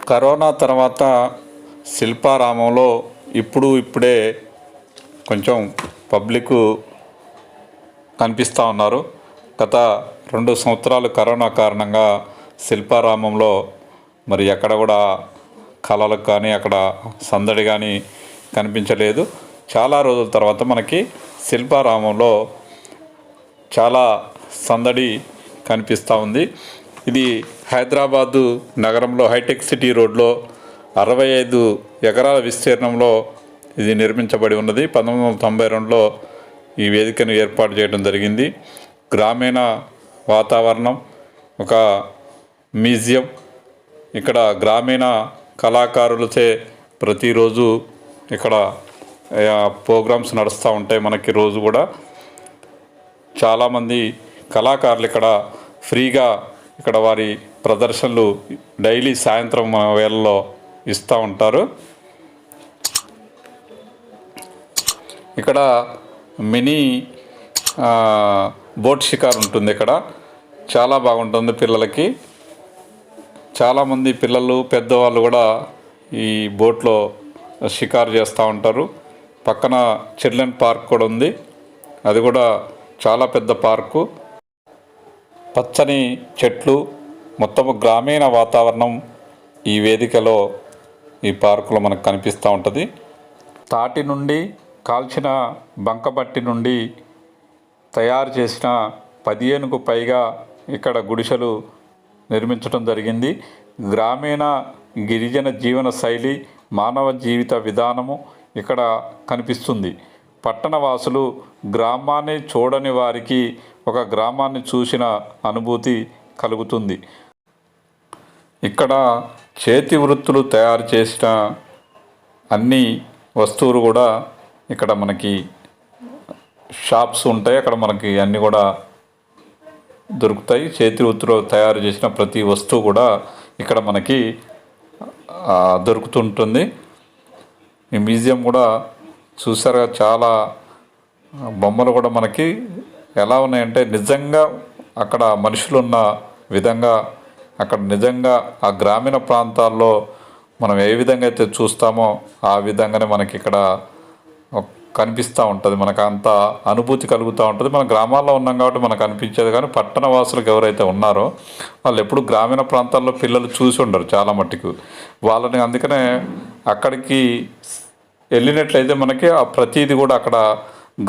Corona తర్వాత శిల్పారామంలో ఇప్పుడే కొంచెం పబ్లిక్ కనిపిస్తూ ఉన్నారు. గత 2 సంవత్సరాలు కరోనా కారణంగా శిల్పారామంలో మరి ఎక్కడ కూడా కళలకు కానీ అక్కడ సందడి కానీ కనిపించలేదు. చాలా రోజుల తర్వాత మనకి శిల్పారామంలో చాలా సందడి కనిపిస్తూ ఉంది. ఇది హైదరాబాదు నగరంలో హైటెక్ సిటీ రోడ్లో 65 ఎకరాల విస్తీర్ణంలో ఇది నిర్మించబడి ఉన్నది. 1992లో ఈ వేదికను ఏర్పాటు చేయడం జరిగింది. గ్రామీణ వాతావరణం, ఒక మ్యూజియం, ఇక్కడ గ్రామీణ కళాకారులచే ప్రతిరోజు ఇక్కడ ప్రోగ్రామ్స్ నడుస్తూ ఉంటాయి. మనకి రోజు కూడా చాలామంది కళాకారులు ఇక్కడ ఫ్రీగా ఇక్కడ వారి ప్రదర్శనలు డైలీ సాయంత్రం వేళల్లో ఇస్తూ ఉంటారు. ఇక్కడ మినీ బోట్ షికార్ ఉంటుంది. ఇక్కడ చాలా బాగుంటుంది పిల్లలకి. చాలామంది పిల్లలు పెద్దవాళ్ళు కూడా ఈ బోట్లో షికారు చేస్తూ ఉంటారు. పక్కన చిల్డ్రన్ పార్క్ కూడా ఉంది. అది కూడా చాలా పెద్ద పార్కు. పచ్చని చెట్లు, మొత్తము గ్రామీణ వాతావరణం ఈ వేదికలో ఈ పార్కులో మనకు కనిపిస్తూ ఉంటుంది. తాటి నుండి కాల్చిన బంకబట్టి నుండి తయారు చేసిన 15కు పైగా ఇక్కడ గుడిసెలు నిర్మించడం జరిగింది. గ్రామీణ గిరిజన జీవన శైలి, మానవ జీవిత విధానము ఇక్కడ కనిపిస్తుంది. పట్టణ వాసులు గ్రామాన్ని చూడని వారికి ఒక గ్రామాన్ని చూసిన అనుభూతి కలుగుతుంది. ఇక్కడ చేతి వృత్తులు తయారు చేసిన అన్ని వస్తువులు కూడా ఇక్కడ మనకి షాప్స్ ఉంటాయి. అక్కడ మనకి అన్నీ కూడా దొరుకుతాయి. చేతి వృత్తులు తయారు చేసిన ప్రతి వస్తువు కూడా ఇక్కడ మనకి దొరుకుతుంటుంది. ఈ మ్యూజియం కూడా చూసారుగా, చాలా బొమ్మలు కూడా మనకి ఎలా ఉన్నాయంటే నిజంగా అక్కడ మనుషులు ఉన్న విధంగా, అక్కడ నిజంగా ఆ గ్రామీణ ప్రాంతాల్లో మనం ఏ విధంగా అయితే చూస్తామో ఆ విధంగానే మనకి ఇక్కడ కనిపిస్తూ ఉంటుంది. మనకు అంత అనుభూతి కలుగుతూ ఉంటుంది. మన గ్రామాల్లో ఉన్నాం కాబట్టి మనకు అనిపించేది. కానీ పట్టణ వాసులకు ఎవరైతే ఉన్నారో వాళ్ళు ఎప్పుడు గ్రామీణ ప్రాంతాల్లో పిల్లలు చూసి ఉండరు చాలా మట్టుకు. వాళ్ళని అందుకనే అక్కడికి వెళ్ళినట్లయితే మనకి ఆ ప్రతీది కూడా అక్కడ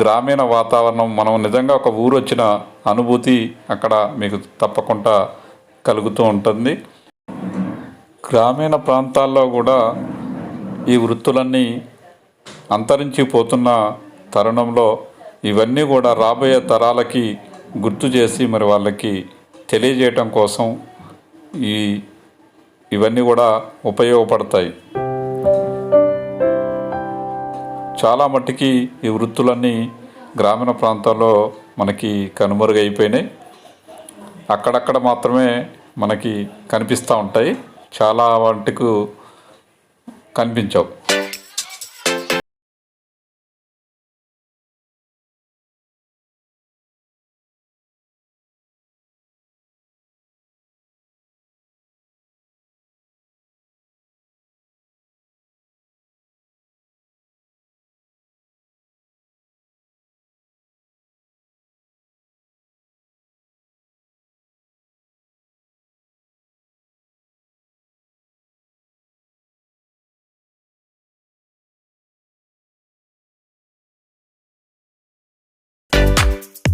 గ్రామీణ వాతావరణం, మనం నిజంగా ఒక ఊరు వచ్చిన అనుభూతి అక్కడ మీకు తప్పకుండా కలుగుతూ ఉంటుంది. గ్రామీణ ప్రాంతాల్లో కూడా ఈ వృత్తులన్నీ అంతరించిపోతున్న తరుణంలో ఇవన్నీ కూడా రాబోయే తరాలకి గుర్తు చేసి మరి వాళ్ళకి తెలియజేయటం కోసం ఇవన్నీ కూడా ఉపయోగపడతాయి. చాలా మట్టుకి ఈ వృత్తులన్నీ గ్రామీణ ప్రాంతాల్లో మనకి కనుమరుగైపోయినాయి. అక్కడక్కడ మాత్రమే మనకి కనిపిస్తూ ఉంటాయి. చాలా మట్టుకు కనిపించవు.